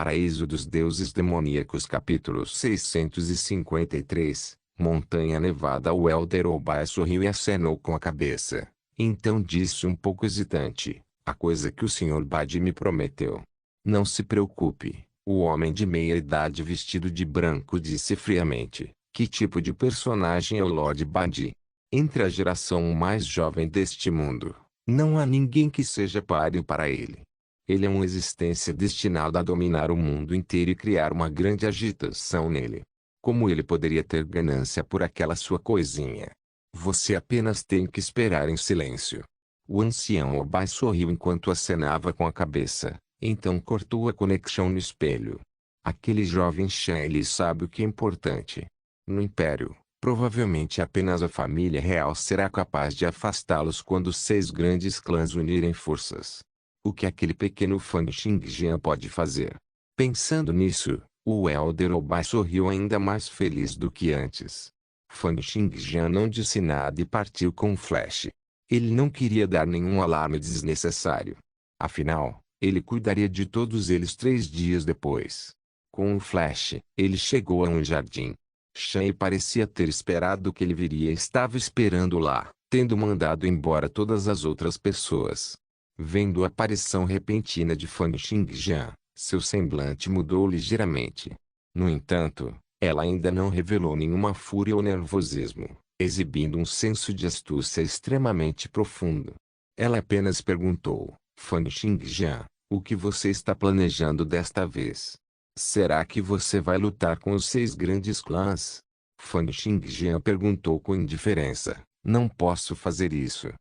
Paraíso dos Deuses Demoníacos capítulo 653, Montanha Nevada. O Elder Obai sorriu e acenou com a cabeça. Então disse um pouco hesitante, a coisa que o Sr. Badi me prometeu. Não se preocupe, o homem de meia idade vestido de branco disse friamente. Que tipo de personagem é o Lord Badi? Entre a geração mais jovem deste mundo, não há ninguém que seja páreo para ele. Ele é uma existência destinada a dominar o mundo inteiro e criar uma grande agitação nele. Como ele poderia ter ganância por aquela sua coisinha? Você apenas tem que esperar em silêncio. O ancião Obai sorriu enquanto acenava com a cabeça, então cortou a conexão no espelho. Aquele jovem Shan, ele sabe o que é importante. No Império, provavelmente apenas a família real será capaz de afastá-los quando os 6 grandes clãs unirem forças. O que aquele pequeno Fan Xingjian pode fazer? Pensando nisso, o Elder Obai sorriu ainda mais feliz do que antes. Fan Xingjian não disse nada e partiu com um flash. Ele não queria dar nenhum alarme desnecessário. Afinal, ele cuidaria de todos eles 3 dias depois. Com um flash, ele chegou a um jardim. Shan parecia ter esperado que ele viria e estava esperando lá, tendo mandado embora todas as outras pessoas. Vendo a aparição repentina de Fan Xingjian, seu semblante mudou ligeiramente. No entanto, ela ainda não revelou nenhuma fúria ou nervosismo, exibindo um senso de astúcia extremamente profundo. Ela apenas perguntou, Fan Xingjian, o que você está planejando desta vez? Será que você vai lutar com os 6 grandes clãs? Fan Xingjian perguntou com indiferença. Não posso fazer isso.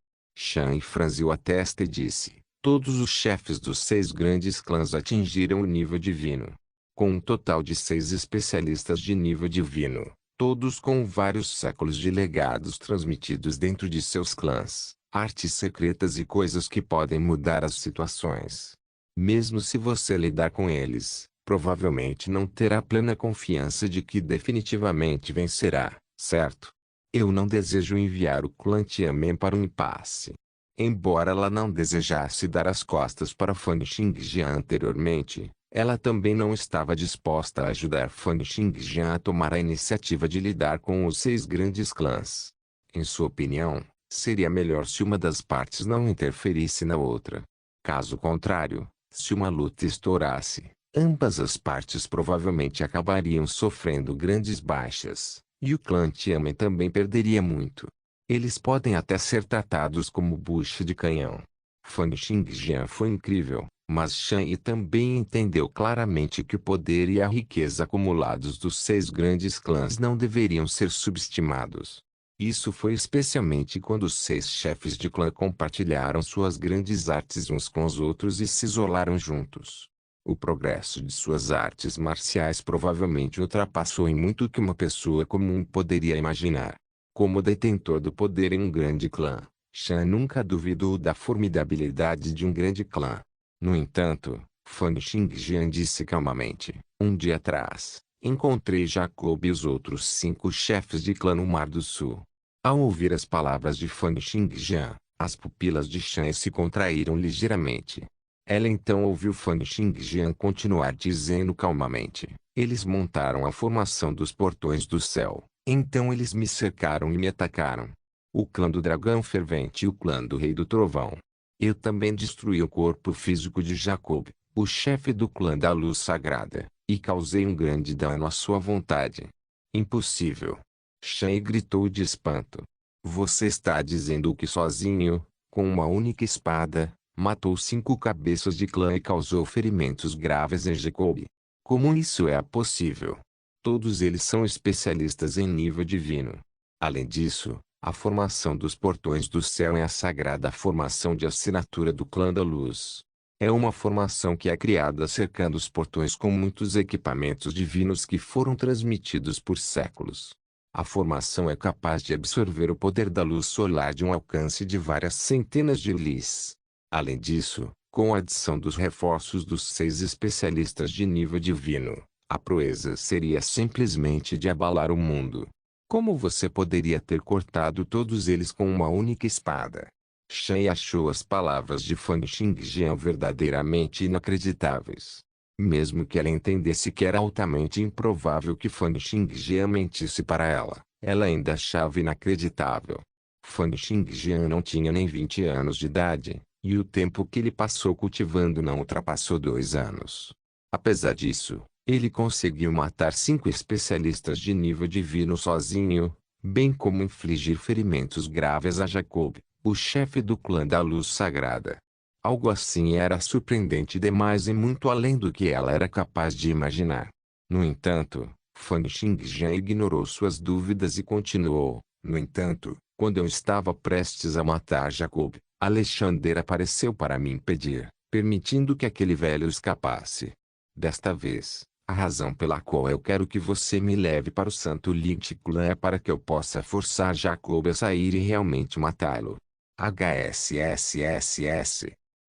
Shan franziu a testa e disse, todos os chefes dos 6 grandes clãs atingiram o nível divino. Com um total de 6 especialistas de nível divino, todos com vários séculos de legados transmitidos dentro de seus clãs, artes secretas e coisas que podem mudar as situações. Mesmo se você lidar com eles, provavelmente não terá plena confiança de que definitivamente vencerá, certo? Eu não desejo enviar o clã Tiamen para um impasse. Embora ela não desejasse dar as costas para Fan Xingjian anteriormente, ela também não estava disposta a ajudar Fan Xingjian a tomar a iniciativa de lidar com os 6 grandes clãs. Em sua opinião, seria melhor se uma das partes não interferisse na outra. Caso contrário, se uma luta estourasse, ambas as partes provavelmente acabariam sofrendo grandes baixas. E o clã Tiamen também perderia muito. Eles podem até ser tratados como bucha de canhão. Fan Xingjian foi incrível, mas Shan Yi também entendeu claramente que o poder e a riqueza acumulados dos 6 grandes clãs não deveriam ser subestimados. Isso foi especialmente quando os 6 chefes de clã compartilharam suas grandes artes uns com os outros e se isolaram juntos. O progresso de suas artes marciais provavelmente ultrapassou em muito o que uma pessoa comum poderia imaginar. Como detentor do poder em um grande clã, Shan nunca duvidou da formidabilidade de um grande clã. No entanto, Fan Xingjian disse calmamente, um dia atrás, encontrei Jacob e os outros 5 chefes de clã no Mar do Sul. Ao ouvir as palavras de Fan Xingjian, as pupilas de Shan se contraíram ligeiramente. Ela então ouviu Fan Xingjian continuar dizendo calmamente, eles montaram a formação dos portões do céu, então eles me cercaram e me atacaram. O clã do dragão fervente e o clã do rei do trovão. Eu também destruí o corpo físico de Jacob, o chefe do clã da luz sagrada, e causei um grande dano à sua vontade. Impossível! Shan gritou de espanto. Você está dizendo que sozinho, com uma única espada, matou 5 cabeças de clã e causou ferimentos graves em Jacob. Como isso é possível? Todos eles são especialistas em nível divino. Além disso, a formação dos portões do céu é a sagrada formação de assinatura do clã da luz. É uma formação que é criada cercando os portões com muitos equipamentos divinos que foram transmitidos por séculos. A formação é capaz de absorver o poder da luz solar de um alcance de várias centenas de lis. Além disso, com a adição dos reforços dos 6 especialistas de nível divino, a proeza seria simplesmente de abalar o mundo. Como você poderia ter cortado todos eles com uma única espada? Shan achou as palavras de Fan Xingjian verdadeiramente inacreditáveis. Mesmo que ela entendesse que era altamente improvável que Fan Xingjian mentisse para ela, ela ainda achava inacreditável. Fan Xingjian não tinha nem 20 anos de idade, e o tempo que ele passou cultivando não ultrapassou 2 anos. Apesar disso, ele conseguiu matar 5 especialistas de nível divino sozinho, bem como infligir ferimentos graves a Jacob, o chefe do clã da Luz Sagrada. Algo assim era surpreendente demais e muito além do que ela era capaz de imaginar. No entanto, Fan Xingjian ignorou suas dúvidas e continuou. No entanto, quando eu estava prestes a matar Jacob, Alexander apareceu para me impedir, permitindo que aquele velho escapasse. Desta vez, a razão pela qual eu quero que você me leve para o Santo Lich Clã é para que eu possa forçar Jacob a sair e realmente matá-lo. HSSSS.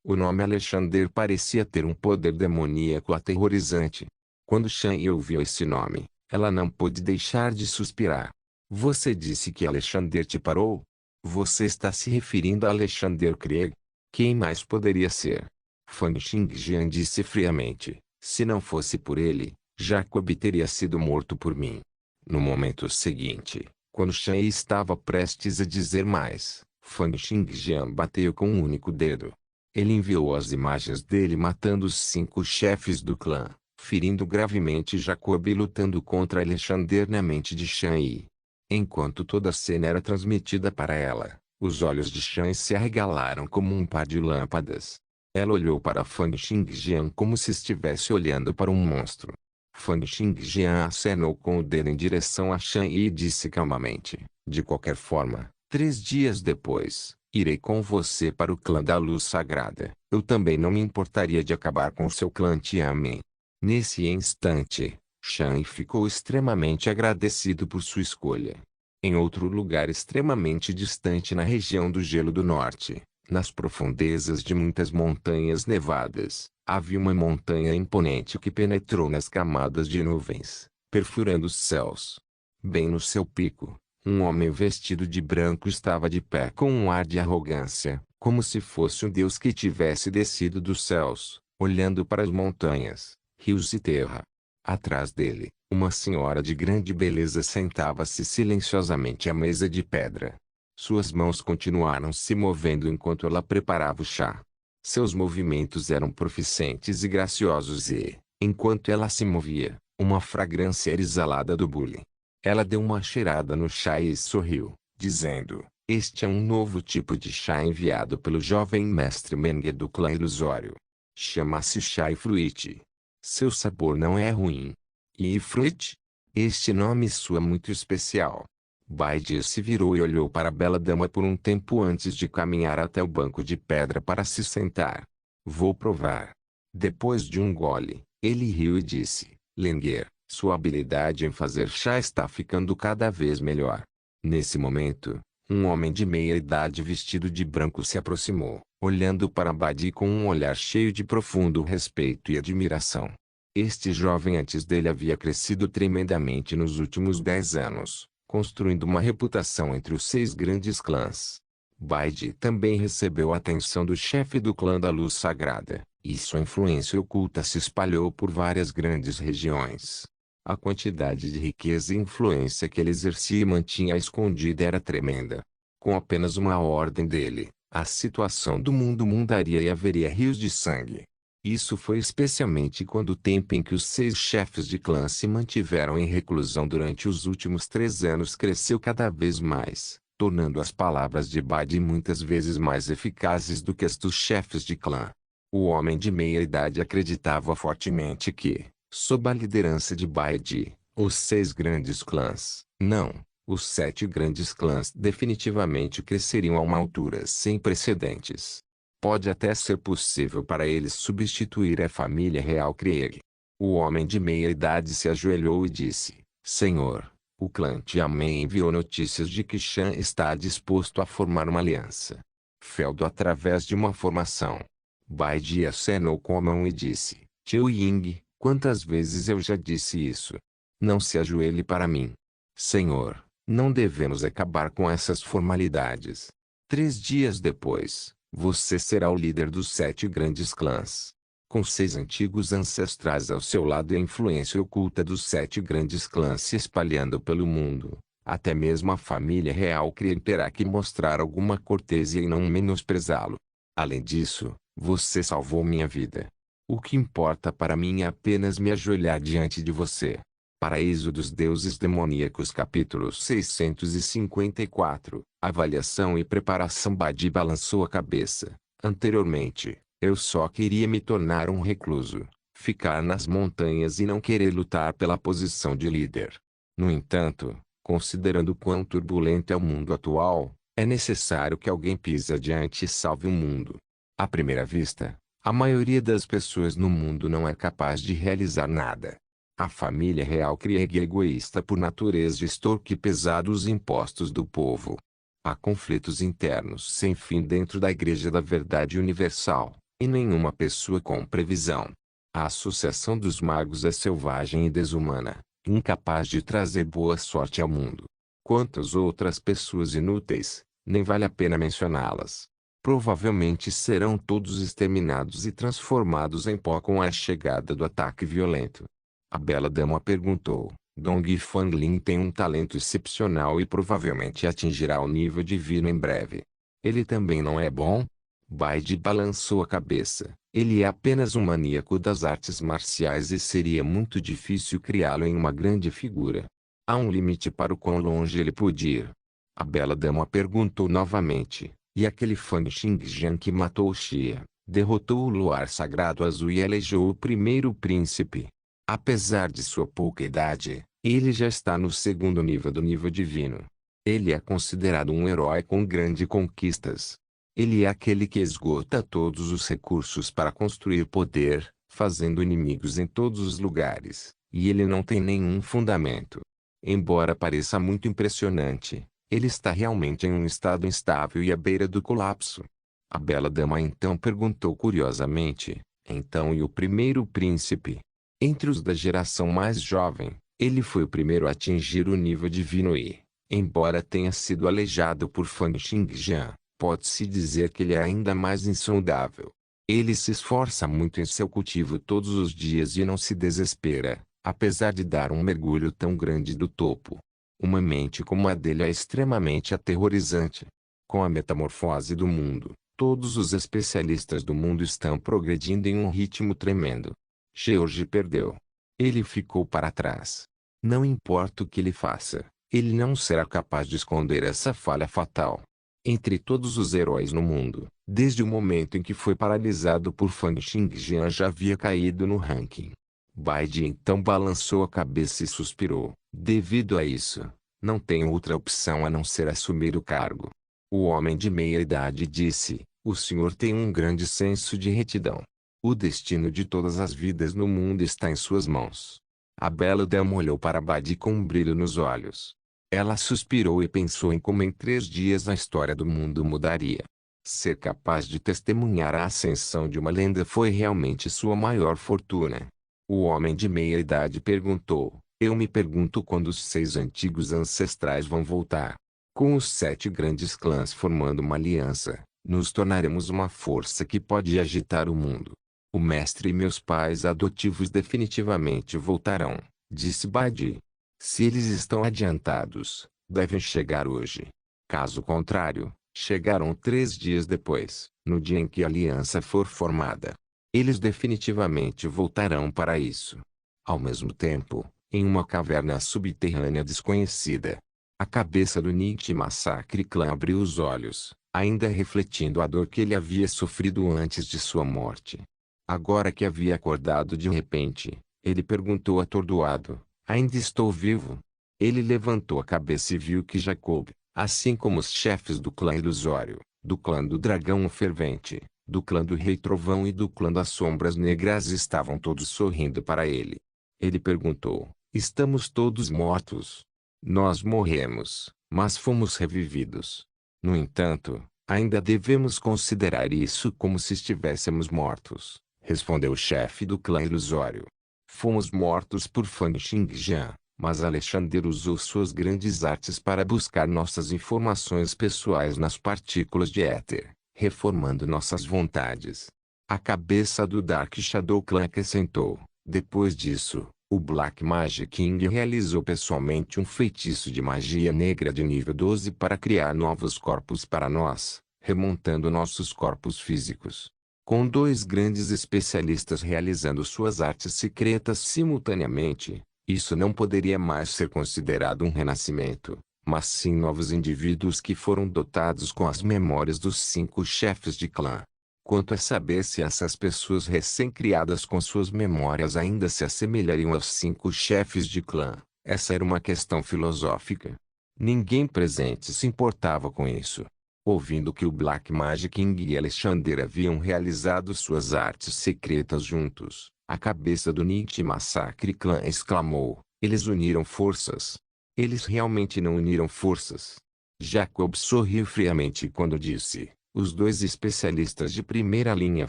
O nome Alexander parecia ter um poder demoníaco aterrorizante. Quando Shan ouviu esse nome, ela não pôde deixar de suspirar. Você disse que Alexander te parou? Você está se referindo a Alexander Krieg? Quem mais poderia ser? Fan Xingjian disse friamente. Se não fosse por ele, Jacob teria sido morto por mim. No momento seguinte, quando Shan estava prestes a dizer mais, Fan Xingjian bateu com um único dedo. Ele enviou as imagens dele matando os 5 chefes do clã, ferindo gravemente Jacob e lutando contra Alexander na mente de Shan Yi. Enquanto toda a cena era transmitida para ela, os olhos de Shan se arregalaram como um par de lâmpadas. Ela olhou para Fan Xingjian como se estivesse olhando para um monstro. Fan Xingjian acenou com o dedo em direção a Shan Yi e disse calmamente, de qualquer forma, 3 dias depois, irei com você para o clã da Luz Sagrada. Eu também não me importaria de acabar com seu clã Tianmen. Nesse instante, Shan ficou extremamente agradecido por sua escolha. Em outro lugar extremamente distante na região do Gelo do Norte, nas profundezas de muitas montanhas nevadas, havia uma montanha imponente que penetrou nas camadas de nuvens, perfurando os céus. Bem no seu pico, um homem vestido de branco estava de pé com um ar de arrogância, como se fosse um deus que tivesse descido dos céus, olhando para as montanhas, rios e terra. Atrás dele, uma senhora de grande beleza sentava-se silenciosamente à mesa de pedra. Suas mãos continuaram se movendo enquanto ela preparava o chá. Seus movimentos eram proficientes e graciosos e, enquanto ela se movia, uma fragrância era exalada do bule. Ela deu uma cheirada no chá e sorriu, dizendo, este é um novo tipo de chá enviado pelo jovem mestre Menge do clã ilusório. Chama-se chá Fruit. Seu sabor não é ruim. E Fruit? Este nome soa muito especial. Baidi se virou e olhou para a bela dama por um tempo antes de caminhar até o banco de pedra para se sentar. Vou provar. Depois de um gole, ele riu e disse, Lenger, sua habilidade em fazer chá está ficando cada vez melhor. Nesse momento, um homem de meia idade vestido de branco se aproximou, olhando para Baidi com um olhar cheio de profundo respeito e admiração. Este jovem antes dele havia crescido tremendamente nos últimos 10 anos, construindo uma reputação entre os 6 grandes clãs. Baidi também recebeu a atenção do chefe do clã da Luz Sagrada, e sua influência oculta se espalhou por várias grandes regiões. A quantidade de riqueza e influência que ele exercia e mantinha escondida era tremenda. Com apenas uma ordem dele, a situação do mundo mudaria e haveria rios de sangue. Isso foi especialmente quando o tempo em que os 6 chefes de clã se mantiveram em reclusão durante os últimos 3 anos cresceu cada vez mais, tornando as palavras de Baidi muitas vezes mais eficazes do que as dos chefes de clã. O homem de meia idade acreditava fortemente que, sob a liderança de Baidi, os 6 grandes clãs, não, os 7 grandes clãs definitivamente cresceriam a uma altura sem precedentes. Pode até ser possível para eles substituir a família real Krieg. O homem de meia idade se ajoelhou e disse, Senhor, o clã Tiamen enviou notícias de que Shan está disposto a formar uma aliança. Feudo através de uma formação. Baidi acenou com a mão e disse, Tio Ying, quantas vezes eu já disse isso? Não se ajoelhe para mim. Senhor, não devemos acabar com essas formalidades. 3 dias depois, você será o líder dos 7 grandes clãs. Com 6 antigos ancestrais ao seu lado e a influência oculta dos 7 grandes clãs se espalhando pelo mundo, até mesmo a família real terá que mostrar alguma cortesia e não menosprezá-lo. Além disso, você salvou minha vida. O que importa para mim é apenas me ajoelhar diante de você. Paraíso dos Deuses Demoníacos capítulo 654 Avaliação e preparação. Badi balançou a cabeça. Anteriormente, eu só queria me tornar um recluso, ficar nas montanhas e não querer lutar pela posição de líder. No entanto, considerando quão turbulento é o mundo atual, é necessário que alguém pise adiante e salve o mundo. À primeira vista, a maioria das pessoas no mundo não é capaz de realizar nada. A família real é egoísta por natureza e extorque pesados impostos do povo. Há conflitos internos sem fim dentro da Igreja da Verdade Universal, e nenhuma pessoa com previsão. A associação dos magos é selvagem e desumana, incapaz de trazer boa sorte ao mundo. Quantas outras pessoas inúteis, nem vale a pena mencioná-las. Provavelmente serão todos exterminados e transformados em pó com a chegada do ataque violento. A bela dama perguntou. Dong Fanlin tem um talento excepcional e provavelmente atingirá o nível divino em breve. Ele também não é bom? Badi balançou a cabeça. Ele é apenas um maníaco das artes marciais e seria muito difícil criá-lo em uma grande figura. Há um limite para o quão longe ele pode ir. A bela dama perguntou novamente. E aquele Fan Xingjian que matou Xia, derrotou o luar sagrado azul e elegeu o primeiro príncipe. Apesar de sua pouca idade, ele já está no segundo nível do nível divino. Ele é considerado um herói com grandes conquistas. Ele é aquele que esgota todos os recursos para construir poder, fazendo inimigos em todos os lugares, e ele não tem nenhum fundamento. Embora pareça muito impressionante, ele está realmente em um estado instável e à beira do colapso. A bela dama então perguntou curiosamente, então e o primeiro príncipe? Entre os da geração mais jovem, ele foi o primeiro a atingir o nível divino e, embora tenha sido aleijado por Fan Xingjian, pode-se dizer que ele é ainda mais insondável. Ele se esforça muito em seu cultivo todos os dias e não se desespera, apesar de dar um mergulho tão grande do topo. Uma mente como a dele é extremamente aterrorizante. Com a metamorfose do mundo, todos os especialistas do mundo estão progredindo em um ritmo tremendo. George perdeu. Ele ficou para trás. Não importa o que ele faça, ele não será capaz de esconder essa falha fatal. Entre todos os heróis no mundo, desde o momento em que foi paralisado por Fan Xingjian já havia caído no ranking. Badi então balançou a cabeça e suspirou. Devido a isso, não tenho outra opção a não ser assumir o cargo. O homem de meia idade disse, o senhor tem um grande senso de retidão. O destino de todas as vidas no mundo está em suas mãos. A bela dama olhou para Badi com um brilho nos olhos. Ela suspirou e pensou em como em 3 dias a história do mundo mudaria. Ser capaz de testemunhar a ascensão de uma lenda foi realmente sua maior fortuna. O homem de meia idade perguntou, eu me pergunto quando os 6 antigos ancestrais vão voltar. Com os 7 grandes clãs formando uma aliança, nos tornaremos uma força que pode agitar o mundo. O mestre e meus pais adotivos definitivamente voltarão, disse Badi. Se eles estão adiantados, devem chegar hoje. Caso contrário, chegarão 3 dias depois, no dia em que a aliança for formada. Eles definitivamente voltarão para isso. Ao mesmo tempo, em uma caverna subterrânea desconhecida, a cabeça do Ninja Massacre Clã abriu os olhos, ainda refletindo a dor que ele havia sofrido antes de sua morte. Agora que havia acordado de repente, ele perguntou atordoado, ainda estou vivo? Ele levantou a cabeça e viu que Jacob, assim como os chefes do clã ilusório, do clã do dragão fervente, do clã do rei trovão e do clã das sombras negras estavam todos sorrindo para ele. Ele perguntou, estamos todos mortos? Nós morremos, mas fomos revividos. No entanto, ainda devemos considerar isso como se estivéssemos mortos, respondeu o chefe do clã ilusório. Fomos mortos por Fan Xingjian, mas Alexander usou suas grandes artes para buscar nossas informações pessoais nas partículas de éter, reformando nossas vontades. A cabeça do Dark Shadow Clan acrescentou. Depois disso, o Black Magic King realizou pessoalmente um feitiço de magia negra de nível 12 para criar novos corpos para nós, remontando nossos corpos físicos. Com dois grandes especialistas realizando suas artes secretas simultaneamente, isso não poderia mais ser considerado um renascimento, mas sim novos indivíduos que foram dotados com as memórias dos 5 chefes de clã. Quanto a saber se essas pessoas recém-criadas com suas memórias ainda se assemelhariam aos 5 chefes de clã, essa era uma questão filosófica. Ninguém presente se importava com isso. Ouvindo que o Black Magic King e Alexander haviam realizado suas artes secretas juntos, a cabeça do Ninja Massacre Clan exclamou: eles uniram forças. Eles realmente não uniram forças. Jacob sorriu friamente quando disse: os dois especialistas de primeira linha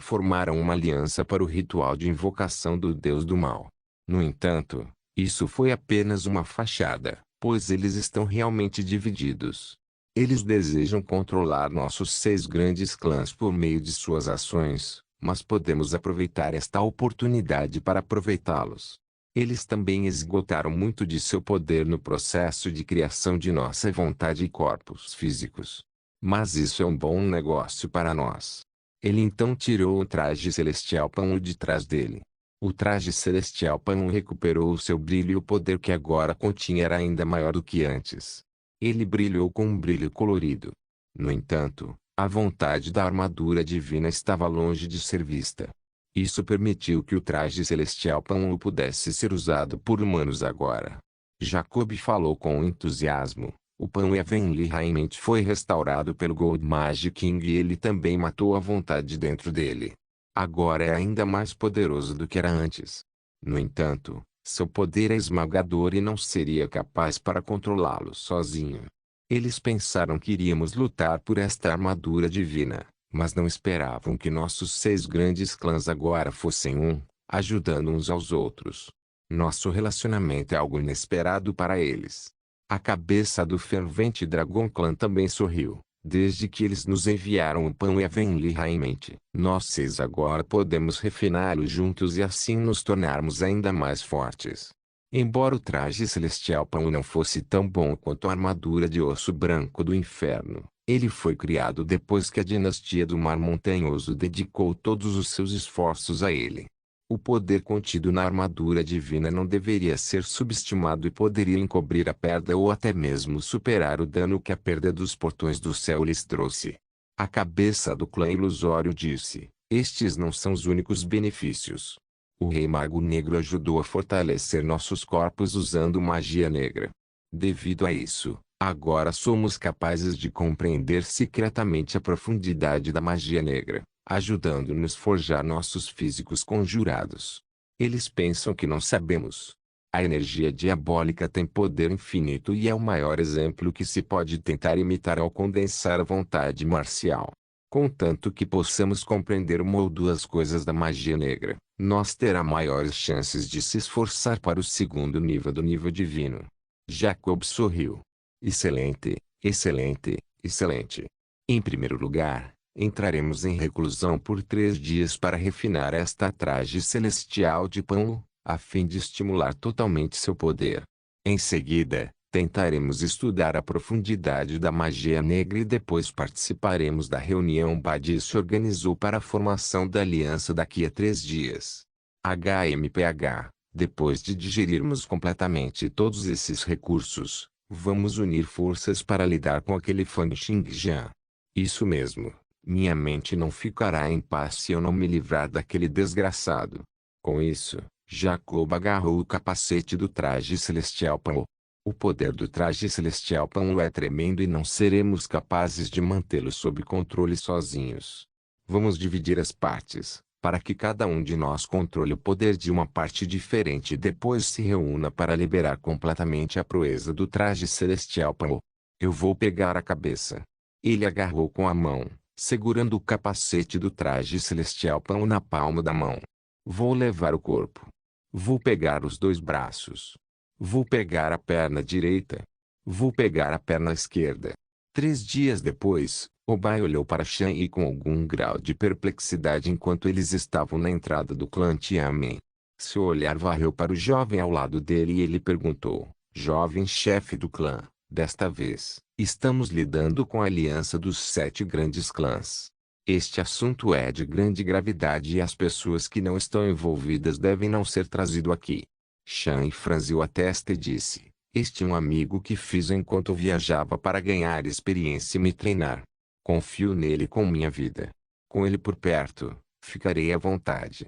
formaram uma aliança para o ritual de invocação do Deus do Mal. No entanto, isso foi apenas uma fachada, pois eles estão realmente divididos. Eles desejam controlar nossos 6 grandes clãs por meio de suas ações, mas podemos aproveitar esta oportunidade para aproveitá-los. Eles também esgotaram muito de seu poder no processo de criação de nossa vontade e corpos físicos. Mas isso é um bom negócio para nós. Ele então tirou o traje celestial Pão de trás dele. O traje celestial Pão recuperou o seu brilho e o poder que agora continha era ainda maior do que antes. Ele brilhou com um brilho colorido. No entanto, a vontade da armadura divina estava longe de ser vista. Isso permitiu que o traje celestial Pão pudesse ser usado por humanos agora. Jacob falou com entusiasmo. O Pão Evenly realmente foi restaurado pelo Gold Magic King e ele também matou a vontade dentro dele. Agora é ainda mais poderoso do que era antes. No entanto, seu poder é esmagador e não seria capaz para controlá-lo sozinho. Eles pensaram que iríamos lutar por esta armadura divina, mas não esperavam que nossos 6 grandes clãs agora fossem ajudando uns aos outros. Nosso relacionamento é algo inesperado para eles. A cabeça do fervente Dragon Clan também sorriu. Desde que eles nos enviaram o Pão Evenly realmente, nós 6 agora podemos refiná-lo juntos e assim nos tornarmos ainda mais fortes. Embora o traje celestial Pão não fosse tão bom quanto a armadura de osso branco do inferno, ele foi criado depois que a dinastia do Mar Montanhoso dedicou todos os seus esforços a ele. O poder contido na armadura divina não deveria ser subestimado e poderia encobrir a perda ou até mesmo superar o dano que a perda dos portões do céu lhes trouxe. A cabeça do clã ilusório disse: estes não são os únicos benefícios. O Rei Mago Negro ajudou a fortalecer nossos corpos usando magia negra. Devido a isso, agora somos capazes de compreender secretamente a profundidade da magia negra, ajudando-nos a forjar nossos físicos conjurados. Eles pensam que não sabemos. A energia diabólica tem poder infinito e é o maior exemplo que se pode tentar imitar ao condensar a vontade marcial. Contanto que possamos compreender uma ou duas coisas da magia negra, nós terá maiores chances de se esforçar para o segundo nível do nível divino. Jacob sorriu. Excelente, excelente, excelente. Em primeiro lugar, entraremos em reclusão por 3 dias para refinar esta traje celestial de Pão, a fim de estimular totalmente seu poder. Em seguida, tentaremos estudar a profundidade da magia negra e depois participaremos da reunião Badi se organizou para a formação da aliança daqui a 3 dias. HMPH, depois de digerirmos completamente todos esses recursos, vamos unir forças para lidar com aquele Fan Xingjian. Isso mesmo, minha mente não ficará em paz se eu não me livrar daquele desgraçado. Com isso, Jacob agarrou o capacete do traje celestial Pão. O poder do traje celestial Pão é tremendo e não seremos capazes de mantê-lo sob controle sozinhos. Vamos dividir as partes, para que cada um de nós controle o poder de uma parte diferente e depois se reúna para liberar completamente a proeza do traje celestial Pão. Eu vou pegar a cabeça. Ele agarrou com a mão, segurando o capacete do traje celestial Pão na palma da mão. Vou levar o corpo. Vou pegar os 2 braços. Vou pegar a perna direita. Vou pegar a perna esquerda. 3 dias depois, Bai olhou para Shan Yi com algum grau de perplexidade enquanto eles estavam na entrada do clã Tiamen. Seu olhar varreu para o jovem ao lado dele e ele perguntou: Jovem chefe do clã, desta vez, estamos lidando com a aliança dos 7 grandes clãs. Este assunto é de grande gravidade e as pessoas que não estão envolvidas devem não ser trazido aqui. Shan Yi franziu a testa e disse: Este é um amigo que fiz enquanto viajava para ganhar experiência e me treinar. Confio nele com minha vida. Com ele por perto, ficarei à vontade.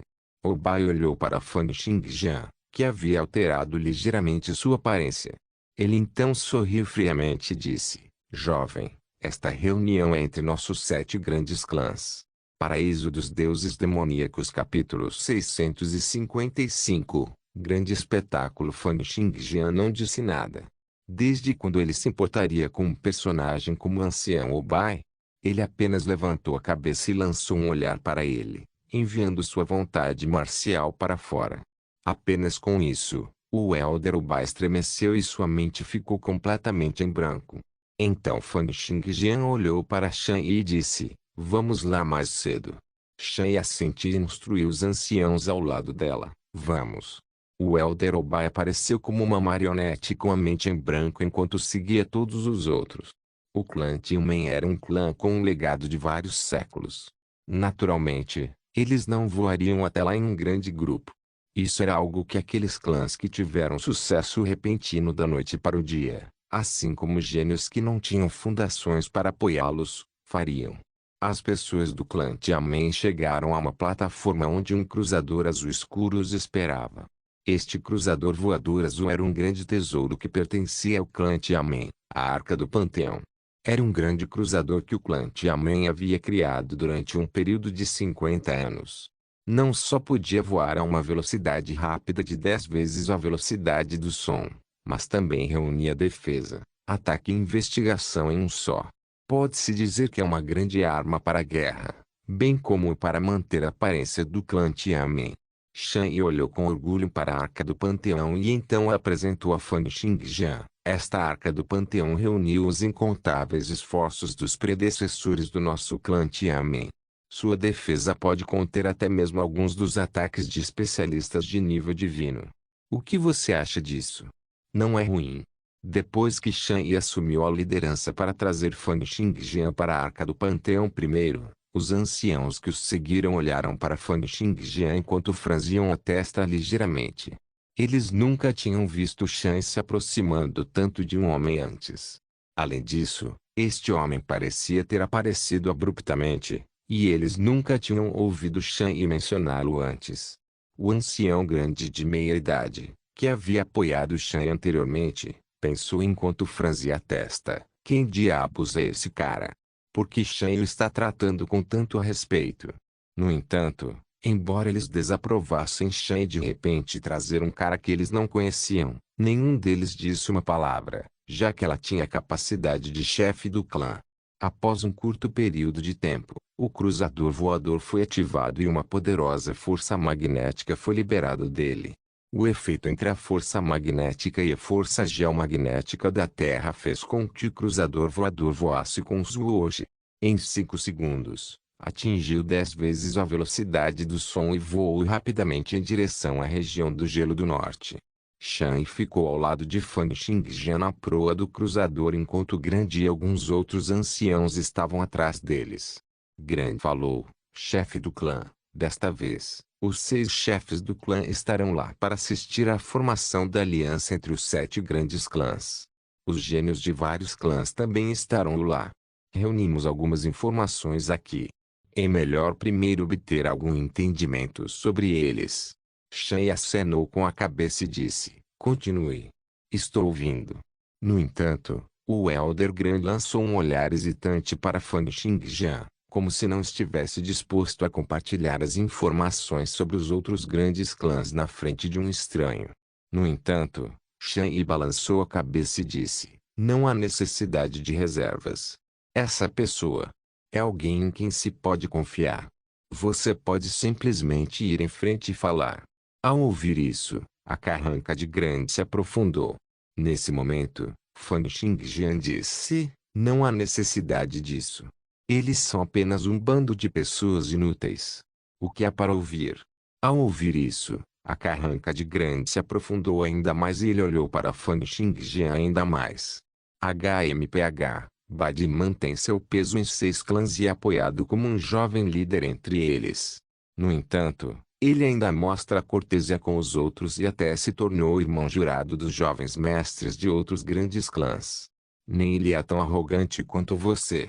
Bai olhou para Fan Xingjian, que havia alterado ligeiramente sua aparência. Ele então sorriu friamente e disse: Jovem, esta reunião é entre nossos 7 grandes clãs. Paraíso dos Deuses Demoníacos capítulo 655. Grande espetáculo. Fan Xingjian não disse nada. Desde quando ele se importaria com um personagem como o ancião Bai? Ele apenas levantou a cabeça e lançou um olhar para ele, enviando sua vontade marcial para fora. Apenas com isso, o Elder Bai estremeceu e sua mente ficou completamente em branco. Então Fan Xingjian olhou para Shan Yi e disse: Vamos lá mais cedo. Shan Yi assentiu e instruiu os anciãos ao lado dela: Vamos. O Elder Bai apareceu como uma marionete com a mente em branco enquanto seguia todos os outros. O clã Tiamen era um clã com um legado de vários séculos. Naturalmente, eles não voariam até lá em um grande grupo. Isso era algo que aqueles clãs que tiveram sucesso repentino da noite para o dia, assim como gênios que não tinham fundações para apoiá-los, fariam. As pessoas do clã Tiamen chegaram a uma plataforma onde um cruzador azul escuro os esperava. Este cruzador voador azul era um grande tesouro que pertencia ao clã Tiamen, a Arca do Panteão. Era um grande cruzador que o clã Tiamen havia criado durante um período de 50 anos. Não só podia voar a uma velocidade rápida de 10 vezes a velocidade do som, mas também reunia defesa, ataque e investigação em um só. Pode-se dizer que é uma grande arma para a guerra, bem como para manter a aparência do clã Tiamen. Shan Yi olhou com orgulho para a Arca do Panteão e então a apresentou a Fan Xingjian. Esta Arca do Panteão reuniu os incontáveis esforços dos predecessores do nosso clã Tiamen. Sua defesa pode conter até mesmo alguns dos ataques de especialistas de nível divino. O que você acha disso? Não é ruim. Depois que Shan Yi assumiu a liderança para trazer Fan Xingjian para a Arca do Panteão primeiro, os anciãos que os seguiram olharam para Fan Xingjian enquanto franziam a testa ligeiramente. Eles nunca tinham visto Shan Yi se aproximando tanto de um homem antes. Além disso, este homem parecia ter aparecido abruptamente, e eles nunca tinham ouvido Shan Yi mencioná-lo antes. O ancião grande de meia-idade, que havia apoiado Shan Yi anteriormente, pensou enquanto franzia a testa: quem diabos é esse cara? Por que Shan Yi o está tratando com tanto respeito? No entanto, embora eles desaprovassem Shan Yi de repente trazer um cara que eles não conheciam, nenhum deles disse uma palavra, já que ela tinha a capacidade de chefe do clã. Após um curto período de tempo, o cruzador voador foi ativado e uma poderosa força magnética foi liberada dele. O efeito entre a força magnética e a força geomagnética da Terra fez com que o cruzador voador voasse com Zuoji. Em 5 segundos, atingiu 10 vezes a velocidade do som e voou rapidamente em direção à região do Gelo do Norte. Shan Yi ficou ao lado de Fan Xingjian na proa do cruzador enquanto Grande e alguns outros anciãos estavam atrás deles. Grande falou: chefe do clã, desta vez, os 6 chefes do clã estarão lá para assistir à formação da aliança entre os 7 grandes clãs. Os gênios de vários clãs também estarão lá. Reunimos algumas informações aqui. É melhor primeiro obter algum entendimento sobre eles. Shan Yi acenou com a cabeça e disse: continue. Estou ouvindo. No entanto, o Elder Gran lançou um olhar hesitante para Fan Xingjian, como se não estivesse disposto a compartilhar as informações sobre os outros grandes clãs na frente de um estranho. No entanto, Shan Yi balançou a cabeça e disse: não há necessidade de reservas. Essa pessoa é alguém em quem se pode confiar. Você pode simplesmente ir em frente e falar. Ao ouvir isso, a carranca de Grande se aprofundou. Nesse momento, Fan Xingjian disse: não há necessidade disso. Eles são apenas um bando de pessoas inúteis. O que há para ouvir? Ao ouvir isso, a carranca de Grande se aprofundou ainda mais e ele olhou para Fan Xingjian ainda mais. HMPH, Badi mantém seu peso em 6 clãs e é apoiado como um jovem líder entre eles. No entanto, ele ainda mostra cortesia com os outros e até se tornou irmão jurado dos jovens mestres de outros grandes clãs. Nem ele é tão arrogante quanto você.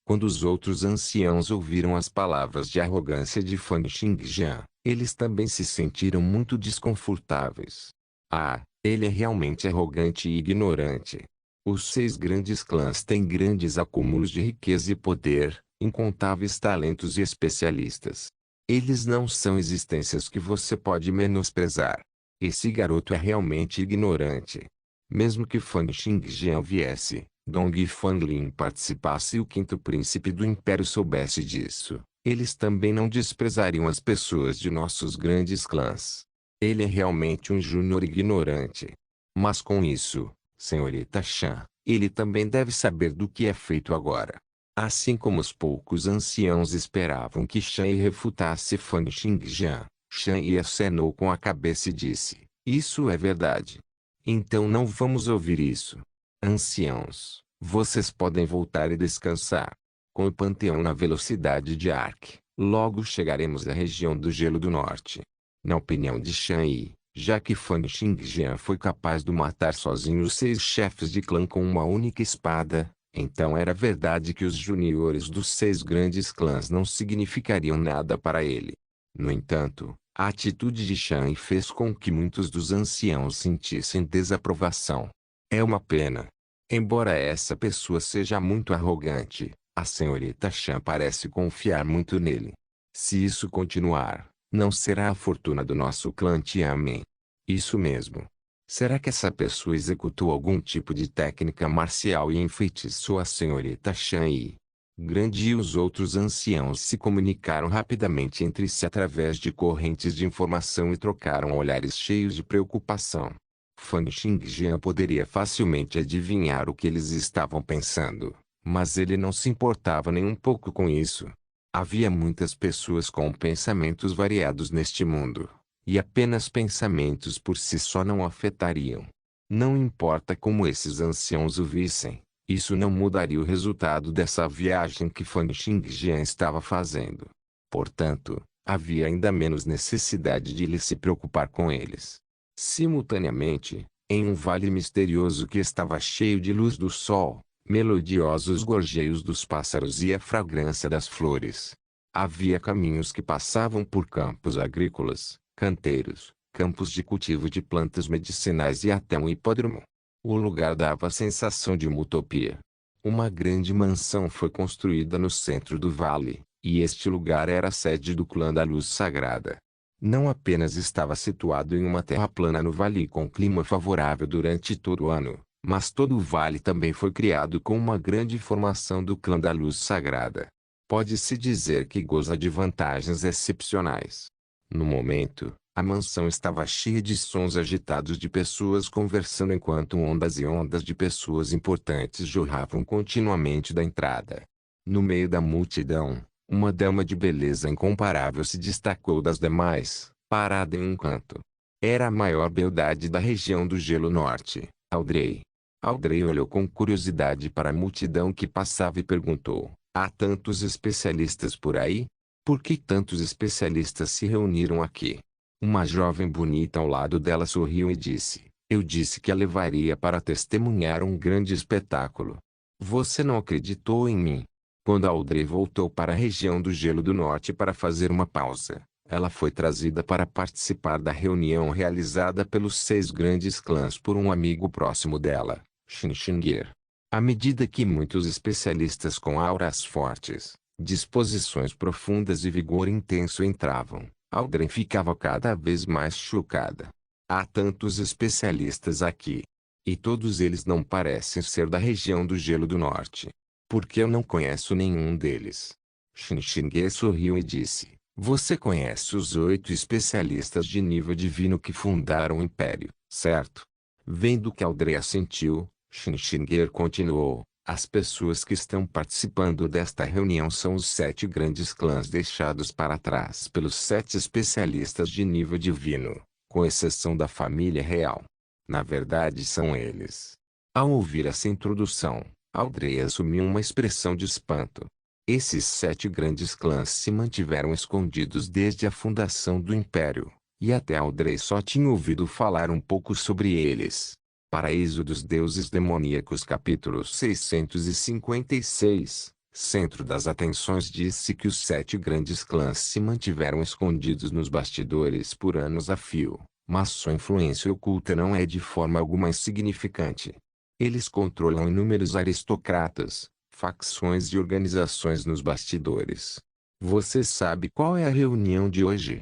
Quando os outros anciãos ouviram as palavras de arrogância de Fan Xingjian, eles também se sentiram muito desconfortáveis. Ah, ele é realmente arrogante e ignorante. Os 6 grandes clãs têm grandes acúmulos de riqueza e poder, incontáveis talentos e especialistas. Eles não são existências que você pode menosprezar. Esse garoto é realmente ignorante. Mesmo que Fan Xingjian viesse, Dong Fanlin participasse e o quinto príncipe do império soubesse disso, eles também não desprezariam as pessoas de nossos grandes clãs. Ele é realmente um júnior ignorante. Mas com isso, senhorita Shan, ele também deve saber do que é feito agora. Assim como os poucos anciãos esperavam que Shan refutasse Fan Xingjian, Shan acenou com a cabeça e disse, isso é verdade. Então não vamos ouvir isso. Anciãos, vocês podem voltar e descansar. Com o panteão na velocidade de Ark, logo chegaremos à região do Gelo do Norte. Na opinião de Shan Yi, já que Fan Xingjian foi capaz de matar sozinho os 6 chefes de clã com uma única espada, então era verdade que os juniores dos 6 grandes clãs não significariam nada para ele. No entanto, a atitude de Shan Yi fez com que muitos dos anciãos sentissem desaprovação. É uma pena. Embora essa pessoa seja muito arrogante, a senhorita Shan parece confiar muito nele. Se isso continuar, não será a fortuna do nosso clã Tianmen. Isso mesmo. Será que essa pessoa executou algum tipo de técnica marcial e enfeitiçou a senhorita Shan Yi? Grande e os outros anciãos se comunicaram rapidamente entre si através de correntes de informação e trocaram olhares cheios de preocupação. Fan Xingjian poderia facilmente adivinhar o que eles estavam pensando, mas ele não se importava nem um pouco com isso. Havia muitas pessoas com pensamentos variados neste mundo, e apenas pensamentos por si só não afetariam. Não importa como esses anciãos o vissem, isso não mudaria o resultado dessa viagem que Fan Xingjian estava fazendo. Portanto, havia ainda menos necessidade de ele se preocupar com eles. Simultaneamente, em um vale misterioso que estava cheio de luz do sol, melodiosos gorjeios dos pássaros e a fragrância das flores. Havia caminhos que passavam por campos agrícolas, canteiros, campos de cultivo de plantas medicinais e até um hipódromo. O lugar dava a sensação de uma utopia. Uma grande mansão foi construída no centro do vale, e este lugar era a sede do clã da Luz Sagrada. Não apenas estava situado em uma terra plana no vale com clima favorável durante todo o ano, mas todo o vale também foi criado com uma grande formação do clã da Luz Sagrada. Pode-se dizer que goza de vantagens excepcionais. No momento, a mansão estava cheia de sons agitados de pessoas conversando enquanto ondas e ondas de pessoas importantes jorravam continuamente da entrada. No meio da multidão, uma dama de beleza incomparável se destacou das demais, parada em um canto. Era a maior beldade da região do Gelo Norte, Audrey. Audrey olhou com curiosidade para a multidão que passava e perguntou, há tantos especialistas por aí? Por que tantos especialistas se reuniram aqui? Uma jovem bonita ao lado dela sorriu e disse, eu disse que a levaria para testemunhar um grande espetáculo. Você não acreditou em mim. Quando Audrey voltou para a região do Gelo do Norte para fazer uma pausa, ela foi trazida para participar da reunião realizada pelos 6 grandes clãs por um amigo próximo dela, Xin Xingir. À medida que muitos especialistas com auras fortes, disposições profundas e vigor intenso entravam, Audrey ficava cada vez mais chocada. Há tantos especialistas aqui. E todos eles não parecem ser da região do Gelo do Norte. Porque eu não conheço nenhum deles. Xin Xingye sorriu e disse, você conhece os 8 especialistas de nível divino que fundaram o Império, certo? Vendo que Audrey assentiu, Xin Xingye continuou, As pessoas que estão participando desta reunião são os 7 grandes clãs deixados para trás pelos 7 especialistas de nível divino, com exceção da família real. Na verdade são eles. Ao ouvir essa introdução, Audrey assumiu uma expressão de espanto. Esses 7 grandes clãs se mantiveram escondidos desde a fundação do Império, e até Audrey só tinha ouvido falar um pouco sobre eles. Paraíso dos Deuses Demoníacos capítulo 656, centro das atenções disse que os 7 grandes clãs se mantiveram escondidos nos bastidores por anos a fio, mas sua influência oculta não é de forma alguma insignificante. Eles controlam inúmeros aristocratas, facções e organizações nos bastidores. Você sabe qual é a reunião de hoje?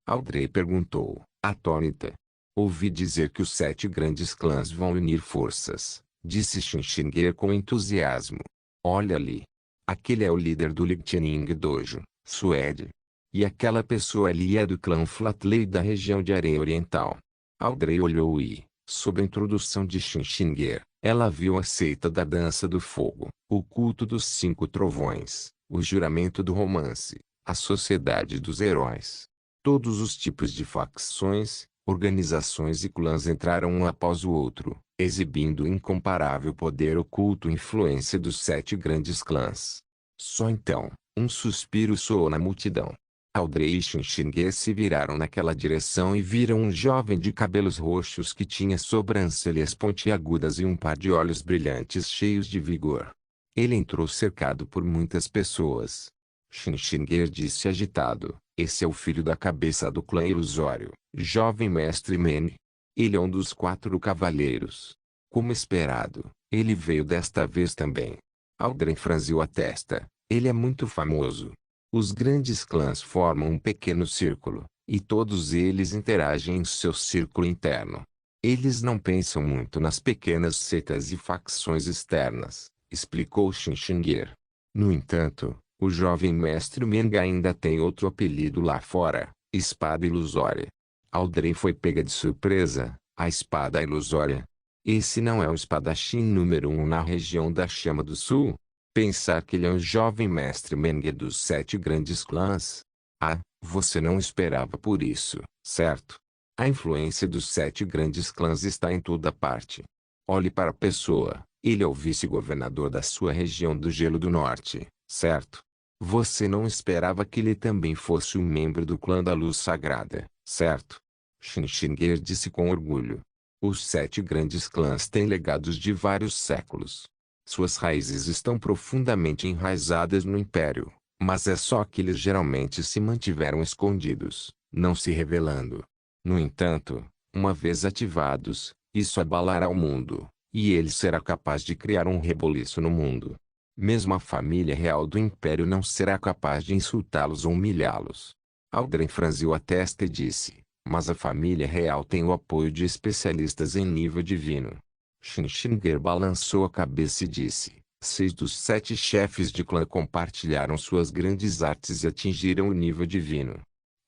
Audrey perguntou, atônita. Ouvi dizer que os 7 grandes clãs vão unir forças, disse Xinshinger com entusiasmo. Olha ali. Aquele é o líder do Lighting Dojo, Suede. E aquela pessoa ali é do clã Flatley da região de Areia Oriental. Audrey olhou e, sob a introdução de Xinshinger, ela viu a seita da Dança do Fogo, o culto dos 5 trovões, o juramento do romance, a sociedade dos heróis. Todos os tipos de facções, organizações e clãs entraram um após o outro, exibindo o incomparável poder oculto e influência dos 7 grandes clãs. Só então, um suspiro soou na multidão. Audrey e Xinshinger se viraram naquela direção e viram um jovem de cabelos roxos que tinha sobrancelhas pontiagudas e um par de olhos brilhantes cheios de vigor. Ele entrou cercado por muitas pessoas. Xinshinger disse agitado, esse é o filho da cabeça do clã ilusório, jovem mestre Mene. Ele é um dos 4 cavaleiros. Como esperado, ele veio desta vez também. Audrey franziu a testa, ele é muito famoso. Os grandes clãs formam um pequeno círculo, e todos eles interagem em seu círculo interno. Eles não pensam muito nas pequenas seitas e facções externas, explicou Xinshinger. No entanto, o jovem mestre Menga ainda tem outro apelido lá fora, Espada Ilusória. Audrey foi pega de surpresa, a Espada Ilusória. Esse não é o espadachim número 1 na região da Chama do Sul? Pensar que ele é um jovem mestre Menge dos 7 grandes clãs? Ah, você não esperava por isso, certo? A influência dos 7 grandes clãs está em toda parte. Olhe para a pessoa, ele é o vice-governador da sua região do Gelo do Norte, certo? Você não esperava que ele também fosse um membro do clã da Luz Sagrada, certo? Xinshinger disse com orgulho. Os 7 grandes clãs têm legados de vários séculos. Suas raízes estão profundamente enraizadas no Império, mas é só que eles geralmente se mantiveram escondidos, não se revelando. No entanto, uma vez ativados, isso abalará o mundo, e ele será capaz de criar um reboliço no mundo. Mesmo a família real do Império não será capaz de insultá-los ou humilhá-los. Audrey franziu a testa e disse, mas a família real tem o apoio de especialistas em nível divino. Xinshinger balançou a cabeça e disse, 6 dos 7 chefes de clã compartilharam suas grandes artes e atingiram o nível divino.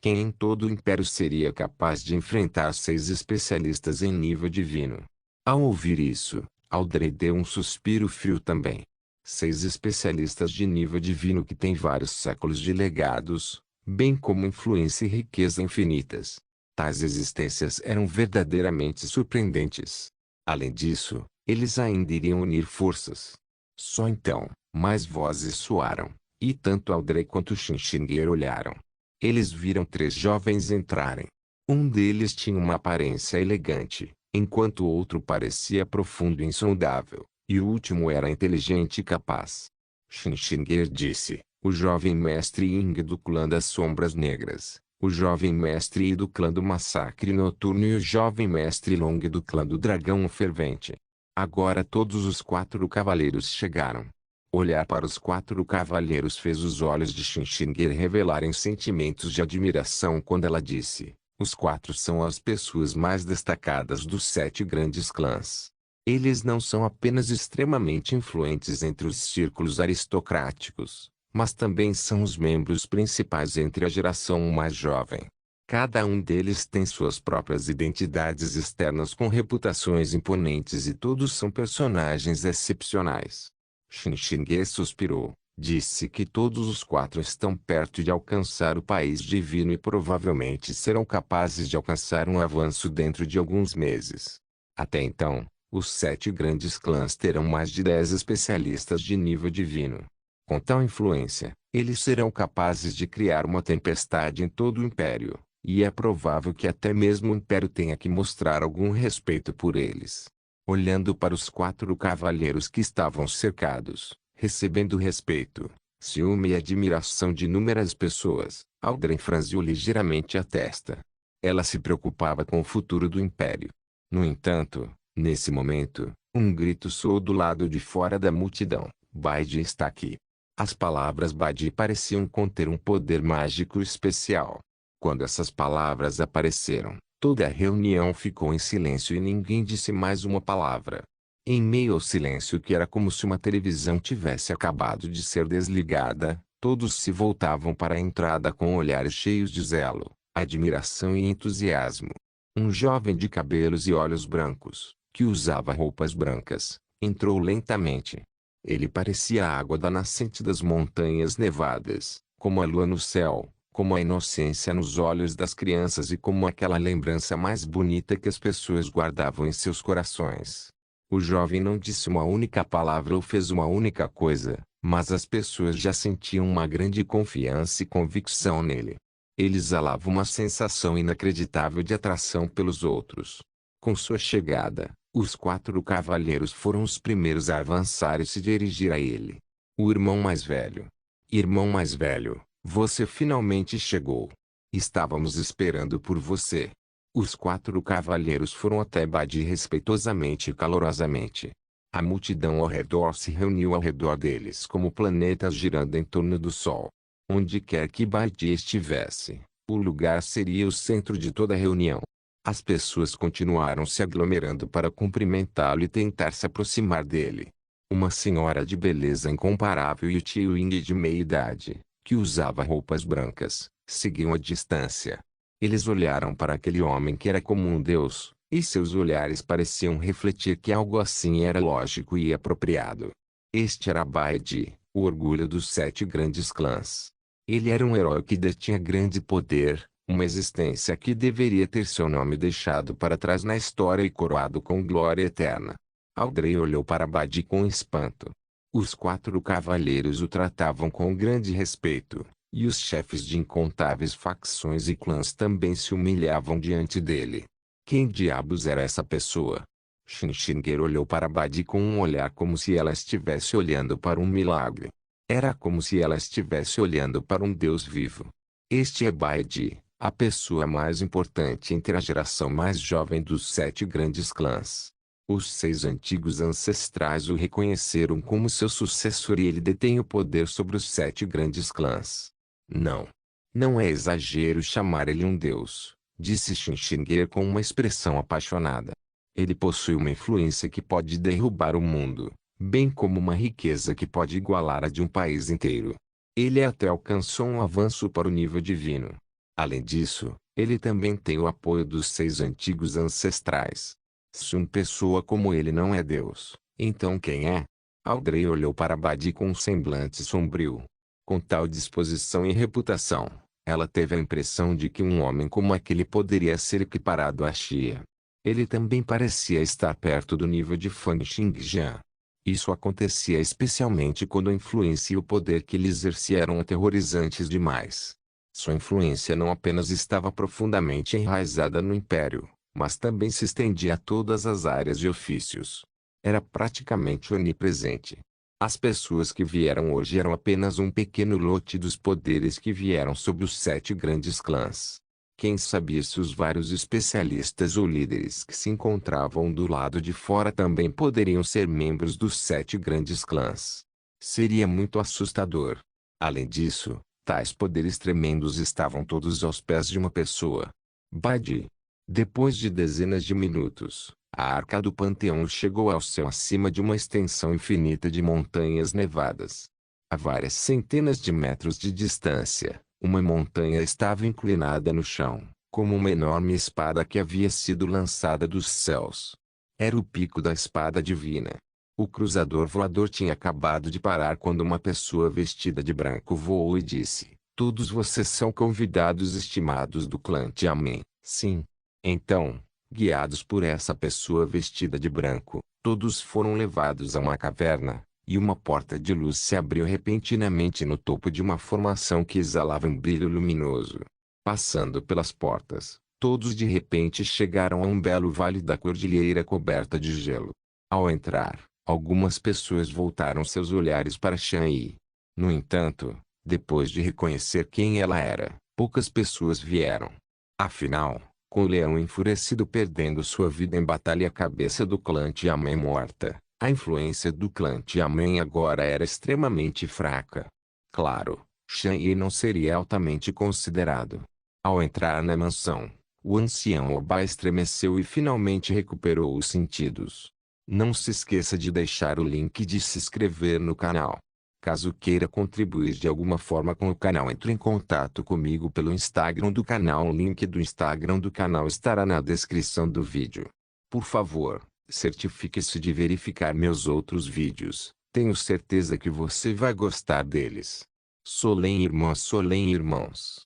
Quem em todo o Império seria capaz de enfrentar 6 especialistas em nível divino? Ao ouvir isso, Audrey deu um suspiro frio também. 6 especialistas de nível divino que têm vários séculos de legados, bem como influência e riqueza infinitas. Tais existências eram verdadeiramente surpreendentes. Além disso, eles ainda iriam unir forças. Só então, mais vozes soaram, e tanto Audrey quanto Xinshinger olharam. Eles viram 3 jovens entrarem. Um deles tinha uma aparência elegante, enquanto o outro parecia profundo e insondável, e o último era inteligente e capaz. Xinshinger disse, o jovem mestre Ying do clã das Sombras Negras, o jovem mestre Yi do clã do Massacre Noturno e o jovem mestre Long do clã do Dragão Fervente. Agora todos os 4 cavaleiros chegaram. Olhar para os 4 cavaleiros fez os olhos de Xinshinger revelarem sentimentos de admiração quando ela disse, os 4 são as pessoas mais destacadas dos 7 grandes clãs. Eles não são apenas extremamente influentes entre os círculos aristocráticos, mas também são os membros principais entre a geração mais jovem. Cada um deles tem suas próprias identidades externas com reputações imponentes e todos são personagens excepcionais. Xinshingue suspirou. Disse que todos os quatro estão perto de alcançar o país divino e provavelmente serão capazes de alcançar um avanço dentro de alguns meses. Até então, os 7 grandes clãs terão mais de 10 especialistas de nível divino. Com tal influência, eles serão capazes de criar uma tempestade em todo o Império, e é provável que até mesmo o Império tenha que mostrar algum respeito por eles. Olhando para os 4 cavalheiros que estavam cercados, recebendo respeito, ciúme e admiração de inúmeras pessoas, Aldrin franziu ligeiramente a testa. Ela se preocupava com o futuro do Império. No entanto, nesse momento, um grito soou do lado de fora da multidão: Badi está aqui. As palavras Badi pareciam conter um poder mágico especial. Quando essas palavras apareceram, toda a reunião ficou em silêncio e ninguém disse mais uma palavra. Em meio ao silêncio que era como se uma televisão tivesse acabado de ser desligada, todos se voltavam para a entrada com olhares cheios de zelo, admiração e entusiasmo. Um jovem de cabelos e olhos brancos, que usava roupas brancas, entrou lentamente. Ele parecia a água da nascente das montanhas nevadas, como a lua no céu, como a inocência nos olhos das crianças e como aquela lembrança mais bonita que as pessoas guardavam em seus corações. O jovem não disse uma única palavra ou fez uma única coisa, mas as pessoas já sentiam uma grande confiança e convicção nele. Ele exalava uma sensação inacreditável de atração pelos outros. Com sua chegada, os 4 cavalheiros foram os primeiros a avançar e se dirigir a ele. O irmão mais velho. Irmão mais velho, você finalmente chegou. Estávamos esperando por você. Os 4 cavalheiros foram até Badi respeitosamente e calorosamente. A multidão ao redor se reuniu ao redor deles como planetas girando em torno do Sol. Onde quer que Badi estivesse, o lugar seria o centro de toda a reunião. As pessoas continuaram se aglomerando para cumprimentá-lo e tentar se aproximar dele. Uma senhora de beleza incomparável e o tio Ying de meia-idade, que usava roupas brancas, seguiam a distância. Eles olharam para aquele homem que era como um deus, e seus olhares pareciam refletir que algo assim era lógico e apropriado. Este era Badi, o orgulho dos 7 grandes clãs. Ele era um herói que detinha grande poder, uma existência que deveria ter seu nome deixado para trás na história e coroado com glória eterna. Aldrin olhou para Badi com espanto. Os 4 cavalheiros o tratavam com grande respeito, e os chefes de incontáveis facções e clãs também se humilhavam diante dele. Quem diabos era essa pessoa? Xinshinger olhou para Badi com um olhar como se ela estivesse olhando para um milagre. Era como se ela estivesse olhando para um deus vivo. Este é Badi, a pessoa mais importante entre a geração mais jovem dos 7 grandes clãs. Os 6 antigos ancestrais o reconheceram como seu sucessor e ele detém o poder sobre os 7 grandes clãs. Não. Não é exagero chamar ele um deus, disse Xinshinger com uma expressão apaixonada. Ele possui uma influência que pode derrubar o mundo, bem como uma riqueza que pode igualar a de um país inteiro. Ele até alcançou um avanço para o nível divino. Além disso, ele também tem o apoio dos 6 antigos ancestrais. Se uma pessoa como ele não é Deus, então quem é? Aldrin olhou para Badi com um semblante sombrio. Com tal disposição e reputação, ela teve a impressão de que um homem como aquele poderia ser equiparado a Xia. Ele também parecia estar perto do nível de Fang Xingjian. Isso acontecia especialmente quando a influência e o poder que ele exercia eram aterrorizantes demais. Sua influência não apenas estava profundamente enraizada no Império, mas também se estendia a todas as áreas e ofícios. Era praticamente onipresente. As pessoas que vieram hoje eram apenas um pequeno lote dos poderes que vieram sobre os 7 grandes clãs. Quem sabia se os vários especialistas ou líderes que se encontravam do lado de fora também poderiam ser membros dos 7 grandes clãs? Seria muito assustador. Além disso, tais poderes tremendos estavam todos aos pés de uma pessoa. Badi. Depois de dezenas de minutos, a arca do panteão chegou ao céu acima de uma extensão infinita de montanhas nevadas. A várias centenas de metros de distância, Uma montanha estava inclinada no chão, como uma enorme espada que havia sido lançada dos céus. Era o pico da espada divina. O cruzador voador tinha acabado de parar quando uma pessoa vestida de branco voou e disse: "Todos vocês são convidados estimados do clã Tiamen." Sim. Então, guiados por essa pessoa vestida de branco, todos foram levados a uma caverna, e uma porta de luz se abriu repentinamente no topo de uma formação que exalava um brilho luminoso. Passando pelas portas, todos de repente chegaram a um belo vale da cordilheira coberta de gelo. Ao entrar, algumas pessoas voltaram seus olhares para Shan-Yi. No entanto, depois de reconhecer quem ela era, poucas pessoas vieram. Afinal, com o leão enfurecido perdendo sua vida em batalha, a cabeça do clã Tiamen morta, a influência do clã Tiamen agora era extremamente fraca. Claro, Shan-Yi não seria altamente considerado. Ao entrar na mansão, o ancião Oba estremeceu e finalmente recuperou os sentidos. Não se esqueça de deixar o link de se inscrever no canal. Caso queira contribuir de alguma forma com o canal, entre em contato comigo pelo Instagram do canal. O link do Instagram do canal estará na descrição do vídeo. Por favor, certifique-se de verificar meus outros vídeos. Tenho certeza que você vai gostar deles. Solem irmãos.